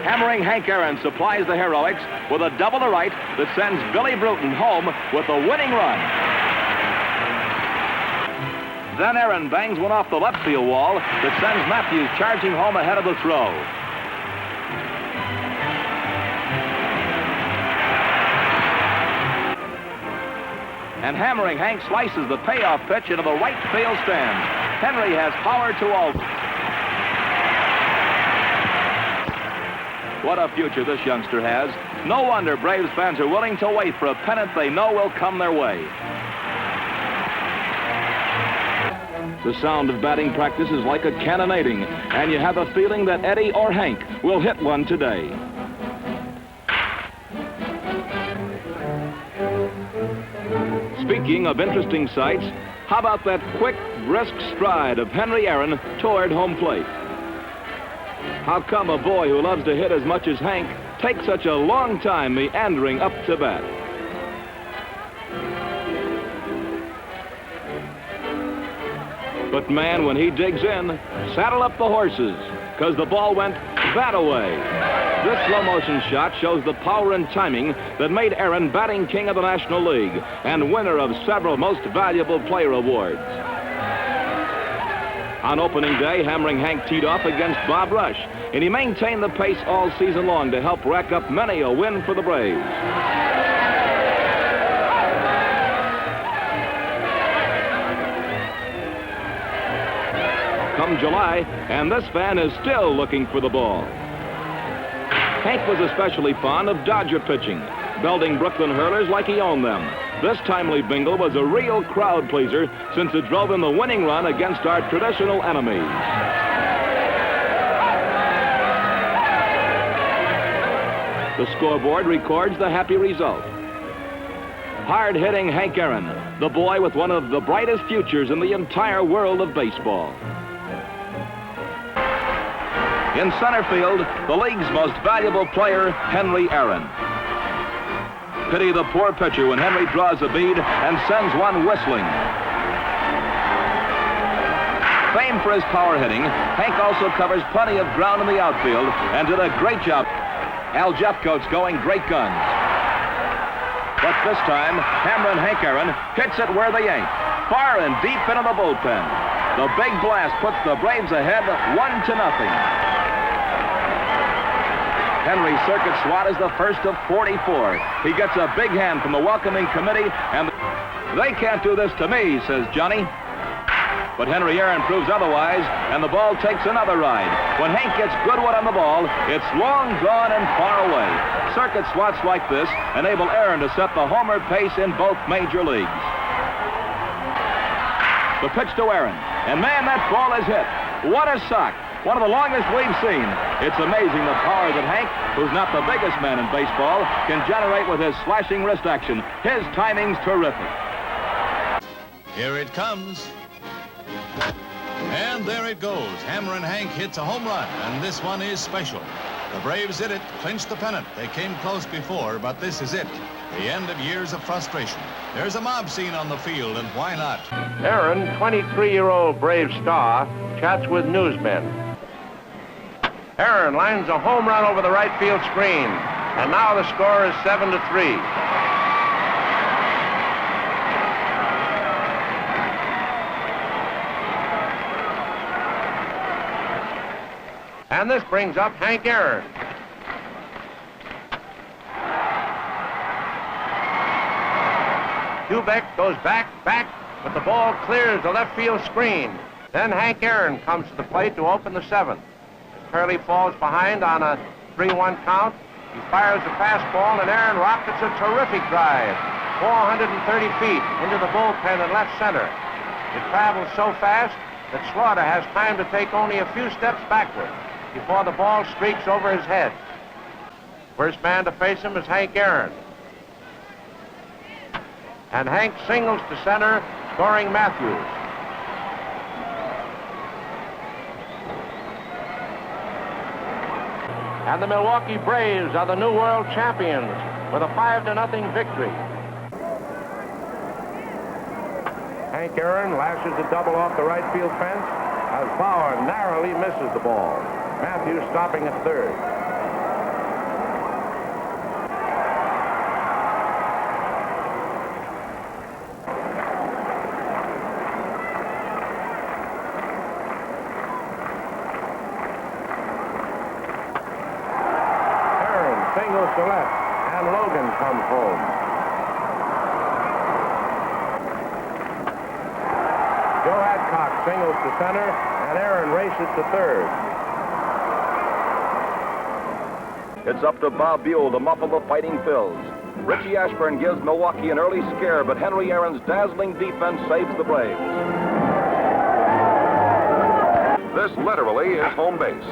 Hammering Hank Aaron supplies the heroics with a double to right that sends Billy Bruton home with the winning run. Then Aaron bangs one off the left field wall that sends Matthews charging home ahead of the throw. And Hammering Hank slices the payoff pitch into the right field stands. Henry has power to all. What a future this youngster has. No wonder Braves fans are willing to wait for a pennant they know will come their way. The sound of batting practice is like a cannonading, and you have a feeling that Eddie or Hank will hit one today. Speaking of interesting sights, how about that quick, brisk stride of Henry Aaron toward home plate? How come a boy who loves to hit as much as Hank takes such a long time meandering up to bat? But man, when he digs in, saddle up the horses, because the ball went that away. This slow-motion shot shows the power and timing that made Aaron batting king of the National League and winner of several Most Valuable Player awards. On opening day, Hammering Hank teed off against Bob Rush, and he maintained the pace all season long to help rack up many a win for the Braves. Come July, and this fan is still looking for the ball. Hank was especially fond of Dodger pitching, belting Brooklyn hurlers like he owned them. This timely bingle was a real crowd pleaser since it drove in the winning run against our traditional enemies. The scoreboard records the happy result. Hard-hitting Hank Aaron, the boy with one of the brightest futures in the entire world of baseball. In center field, the league's most valuable player, Henry Aaron. Pity the poor pitcher when Henry draws a bead and sends one whistling. Famed for his power hitting, Hank also covers plenty of ground in the outfield and did a great job. Al Jeffcoat's going great guns. But this time, Hammering Hank Aaron hits it where they ain't, far and deep into the bullpen. The big blast puts the Braves ahead 1-0. Henry's circuit swat is the first of 44. He gets a big hand from the welcoming committee, and they can't do this to me, says Johnny. But Henry Aaron proves otherwise, and the ball takes another ride. When Hank gets good one on the ball, it's long gone and far away. Circuit swats like this enable Aaron to set the homer pace in both major leagues. The pitch to Aaron, and man, that ball is hit. What a sock. One of the longest we've seen. It's amazing the power that Hank, who's not the biggest man in baseball, can generate with his slashing wrist action. His timing's terrific. Here it comes. And there it goes. Hammering Hank hits a home run, and this one is special. The Braves did it, clinched the pennant. They came close before, but this is it. The end of years of frustration. There's a mob scene on the field, and why not? Aaron, 23-year-old Brave star, chats with newsmen. Aaron lines a home run over the right field screen, and now the score is 7-3. And this brings up Hank Aaron. Kubek goes back, but the ball clears the left field screen. Then Hank Aaron comes to the plate to open the seventh. Curley falls behind on a 3-1 count. He fires a fastball, and Aaron rockets a terrific drive, 430 feet into the bullpen in left center. It travels so fast that Slaughter has time to take only a few steps backward before the ball streaks over his head. First man to face him is Hank Aaron. And Hank singles to center, scoring Matthews. And the Milwaukee Braves are the new world champions with a 5-0 victory. Hank Aaron lashes a double off the right field fence as Bauer narrowly misses the ball. Matthews stopping at third. singles to left, and Logan comes home. Joe Adcock singles to center, and Aaron races to third. It's up to Bob Buell to muffle the fighting Phils. Richie Ashburn gives Milwaukee an early scare, but Henry Aaron's dazzling defense saves the Braves. This literally is home base.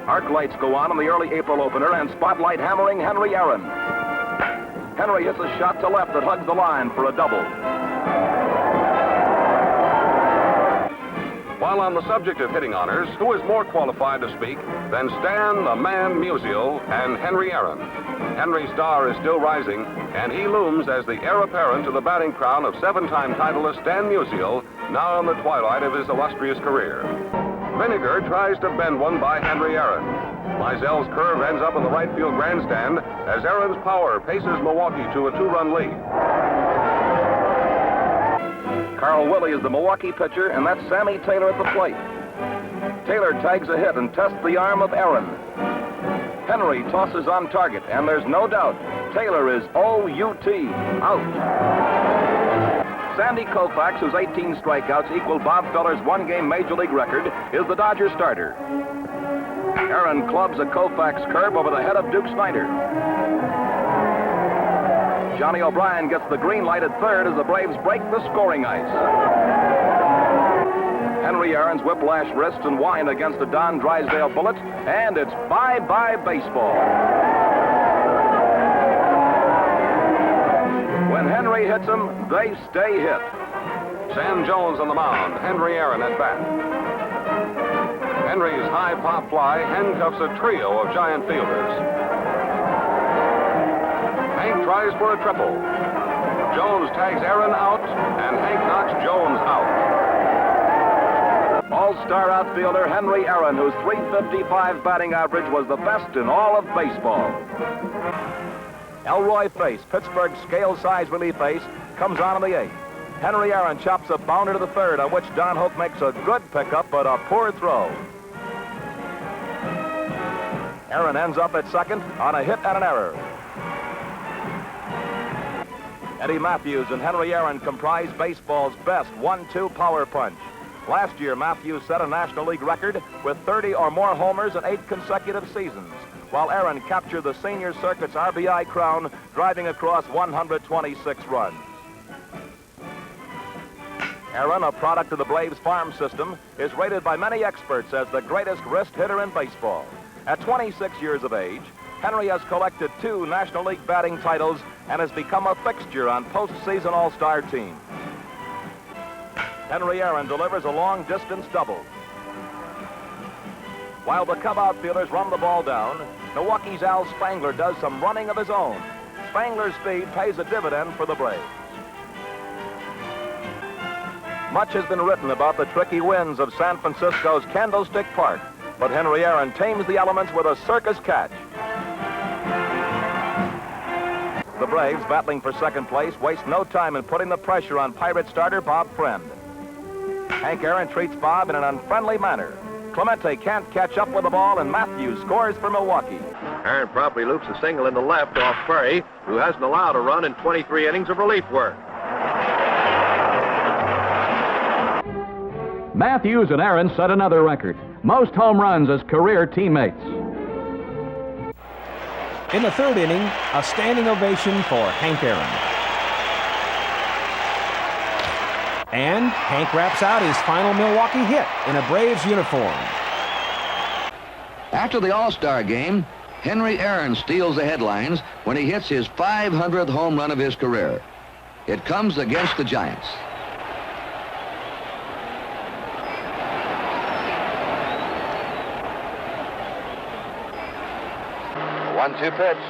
Arc lights go on in the early April opener, and spotlight hammering Henry Aaron. Henry hits a shot to left that hugs the line for a double. While on the subject of hitting honors, who is more qualified to speak than Stan the Man Musial and Henry Aaron? Henry's star is still rising, and he looms as the heir apparent to the batting crown of seven-time titleist Stan Musial, now in the twilight of his illustrious career. Vinegar tries to bend one by Henry Aaron. Meisel's curve ends up in the right field grandstand as Aaron's power paces Milwaukee to a two-run lead. Carl Willey is the Milwaukee pitcher, and that's Sammy Taylor at the plate. Taylor tags a hit and tests the arm of Aaron. Henry tosses on target, and there's no doubt Taylor is O-U-T, out. Sandy Koufax, whose 18 strikeouts equaled Bob Feller's one-game Major League record, is the Dodger starter. Aaron clubs a Koufax curve over the head of Duke Snyder. Johnny O'Brien gets the green light at third as the Braves break the scoring ice. Henry Aaron's whiplash wrists and whine against a Don Drysdale bullet, and it's bye-bye baseball. When Henry hits them, they stay hit. Sam Jones on the mound, Henry Aaron at bat. Henry's high pop fly handcuffs a trio of giant fielders. Hank tries for a triple. Jones tags Aaron out, and Hank knocks Jones out. All-star outfielder Henry Aaron, whose .355 batting average was the best in all of baseball. Elroy Face, Pittsburgh's scale-size relief ace, comes on in the eighth. Henry Aaron chops a bounder to the third, on which Don Hook makes a good pickup, but a poor throw. Aaron ends up at second on a hit and an error. Eddie Matthews and Henry Aaron comprise baseball's best 1-2 power punch. Last year, Matthews set a National League record with 30 or more homers in 8 consecutive seasons, while Aaron captured the senior circuit's RBI crown, driving across 126 runs. Aaron, a product of the Braves farm system, is rated by many experts as the greatest wrist hitter in baseball. At 26 years of age, Henry has collected 2 National League batting titles and has become a fixture on postseason All-Star teams. Henry Aaron delivers a long-distance double. While the Cub outfielders run the ball down, Milwaukee's Al Spangler does some running of his own. Spangler's speed pays a dividend for the Braves. Much has been written about the tricky winds of San Francisco's Candlestick Park, but Henry Aaron tames the elements with a circus catch. The Braves, battling for second place, waste no time in putting the pressure on Pirate starter Bob Friend. Hank Aaron treats Bob in an unfriendly manner. Clemente can't catch up with the ball, and Matthews scores for Milwaukee. Aaron promptly loops a single into left off Perry, who hasn't allowed a run in 23 innings of relief work. Matthews and Aaron set another record. Most home runs as career teammates. In the third inning, a standing ovation for Hank Aaron. And Hank raps out his final Milwaukee hit in a Braves uniform. After the All-Star game, Henry Aaron steals the headlines when he hits his 500th home run of his career. It comes against the Giants. One-two pitch.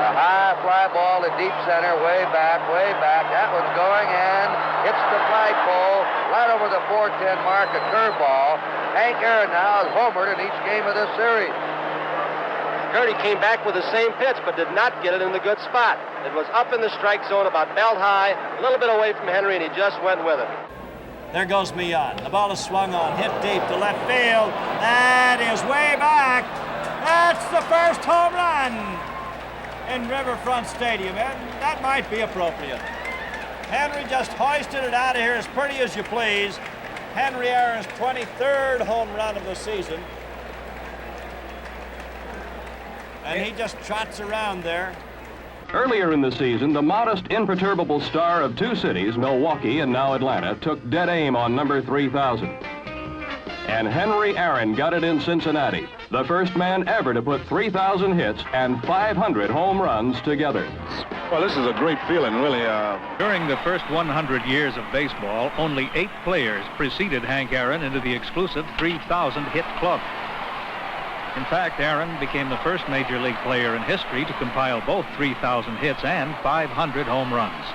A high fly ball to deep center, way back, way back. That one's going and hits the flagpole right over the 410 mark, a curveball. Hank Aaron now has homered in each game of this series. Gertie came back with the same pitch, but did not get it in the good spot. It was up in the strike zone, about belt high, a little bit away from Henry, and he just went with it. There goes Millon. The ball is swung on, hit deep to left field. That is way back. That's the first home run in Riverfront Stadium, and that might be appropriate. Henry just hoisted it out of here as pretty as you please. Henry Aaron's 23rd home run of the season. And he just trots around there. Earlier in the season, the modest, imperturbable star of two cities, Milwaukee and now Atlanta, took dead aim on number 3,000. And Henry Aaron got it in Cincinnati, the first man ever to put 3,000 hits and 500 home runs together. Well, this is a great feeling, really. During the first 100 years of baseball, only 8 players preceded Hank Aaron into the exclusive 3,000 hit club. In fact, Aaron became the first Major League player in history to compile both 3,000 hits and 500 home runs.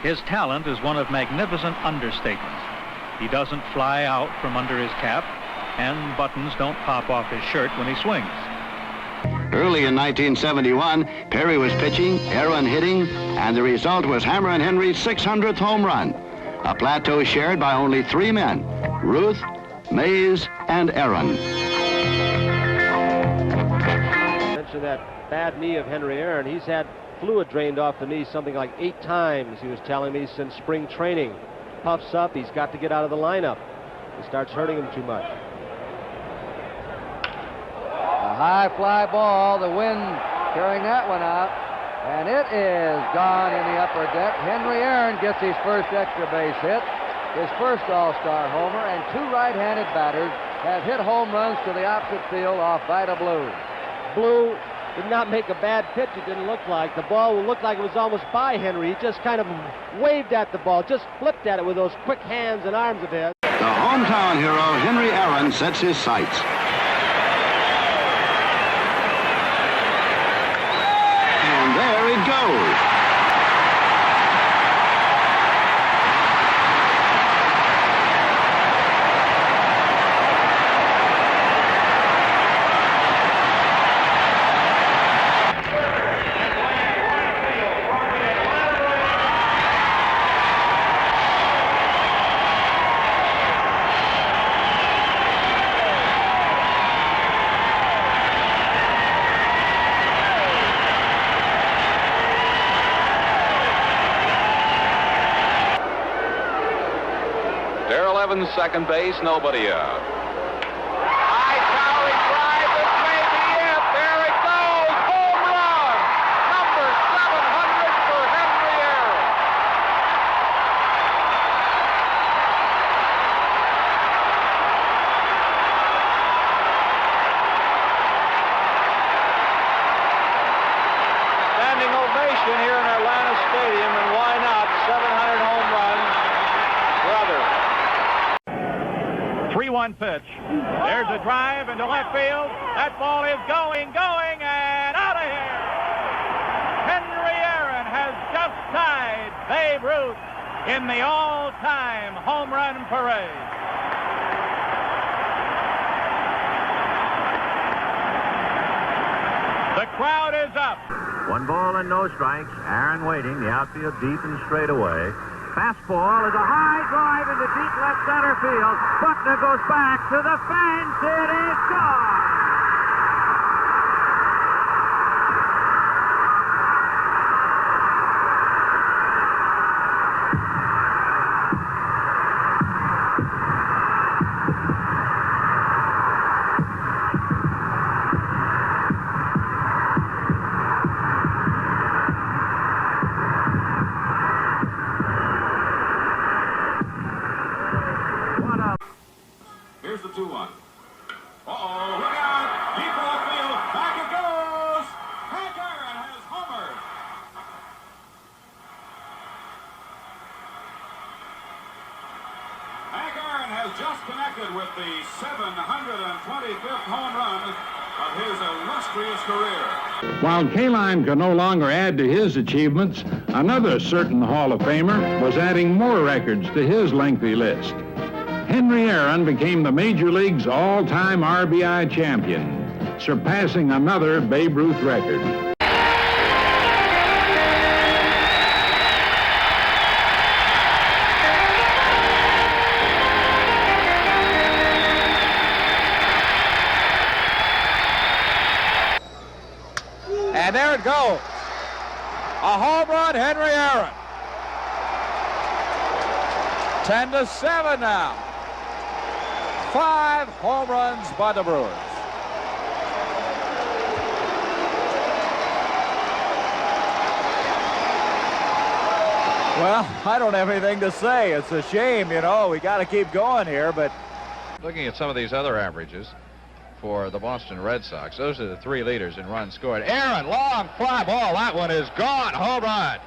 His talent is one of magnificent understatement. He doesn't fly out from under his cap, and buttons don't pop off his shirt when he swings. Early in 1971, Perry was pitching, Aaron hitting, and the result was Hammer and Henry's 600th home run, a plateau shared by only 3 men, Ruth, Mays, and Aaron. That bad knee of Henry Aaron. He's had fluid drained off the knee something like 8 times, he was telling me, since spring training. Puffs up, he's got to get out of the lineup. It starts hurting him too much. A high fly ball, the wind carrying that one out, and it is gone in the upper deck. Henry Aaron gets his first extra base hit, his first all-star homer, and 2 right-handed batters have hit home runs to the opposite field off Vida Blue. Blue did not make a bad pitch, it didn't look like. The ball looked like it was almost by Henry. He just kind of waved at the ball, just flipped at it with those quick hands and arms of his. The hometown hero, Henry Aaron, sets his sights. And there it goes. Second base, nobody out. High towering drive, this may be it. There it goes, home run, number 700 for Henry Aaron. Standing ovation here in Atlanta Stadium, and why not? 700 home runs, brother. 3-1 pitch. There's a drive into left field. That ball is going, and out of here. Henry Aaron has just tied Babe Ruth in the all-time home run parade. The crowd is up. 1 ball and no strikes. Aaron waiting. The outfield deep and straight away. Fastball is a high drive into deep left center field. Buckner goes back to the fence. It is gone. Here's the 2-1. Uh-oh, look out! Deep left field, back it goes! Hank Aaron has homered! Hank Aaron has just connected with the 725th home run of his illustrious career. While Kaline could no longer add to his achievements, another certain Hall of Famer was adding more records to his lengthy list. Henry Aaron became the Major League's all-time RBI champion, surpassing another Babe Ruth record. third, go. A home run, Henry Aaron. 10-7 now. 5 home runs by the Brewers. Well, I don't have anything to say. It's a shame, you know. We got to keep going here, but looking at some of these other averages for the Boston Red Sox, those are the 3 leaders in runs scored. Aaron, long fly ball. That one is gone. Home run.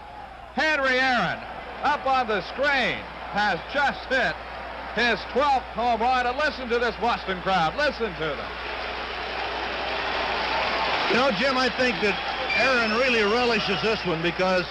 Henry Aaron, up on the screen, has just hit his 12th home run. And listen to this Boston crowd. Listen to them. You know, Jim, I think that Aaron really relishes this one because